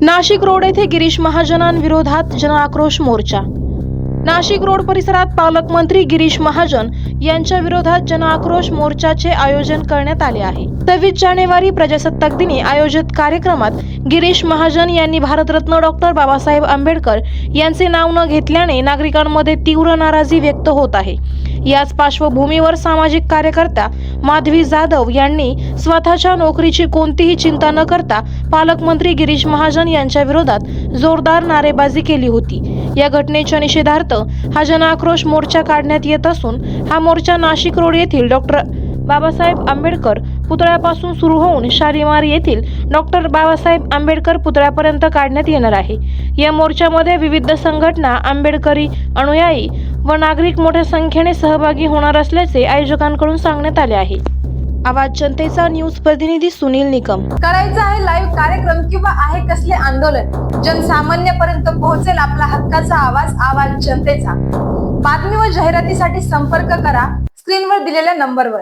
Nashik road येथे गिरीश महाजनांविरोधात जनआक्रोश मोर्चा। Nashik road परिसरात पालकमंत्री गिरीश महाजन यांच्या विरोधात जनआक्रोश मोर्चाचे आयोजन करण्यात आले आहे। 26 जानेवारी प्रजासत्ताक दिनी आयोजित कार्यक्रमात गिरीश महाजन यांनी भारतरत्न डॉक्टर बाबासाहेब आंबेडकर यांचे नाव न घेतल्याने नागरिकांमध्ये तीव्र नाराजी व्यक्त होत आहे। याच पार्श्वभूमीवर सामाजिक कार्यकर्त्या माधवी जाधव यांनी स्वतःच्या नोकरीची कोणतीही चिंता न करता पालकमंत्री गिरीश महाजन यांच्या विरोधात जोरदार नारेबाजी केली होती। या घटनेच्या निषेधार्थ हा जनआक्रोश मोर्चा काढण्यात येत असून हा मोर्चा नाशिक रोड येथील डॉक्टर बाबासाहेब आंबेडकर पुतळ्यापासून सुरू होऊन शालीमार येथील डॉक्टर बाबासाहेब आंबेडकर पुतळ्यापर्यंत काढण्यात येणार आहे। या मोर्चामध्ये विविध संघटना, आंबेडकरी अनुयायी व नागरिक मोठ्या संख्येने सहभागी होणार असल्याचे आयोजकांकडून सांगण्यात आले आहे। आवाज जनतेचा न्यूज प्रतिनिधी सुनील निकम। करायचा आहे लाईव्ह कार्यक्रम किंवा आहे कसले आंदोलन, जनसामान्यपर्यंत पोहोचेल आपला हक्काचा आवाज, आवाज जनतेचा। बातमी व जाहिरातीसाठी संपर्क करा स्क्रीनवर दिलेल्या नंबरवर।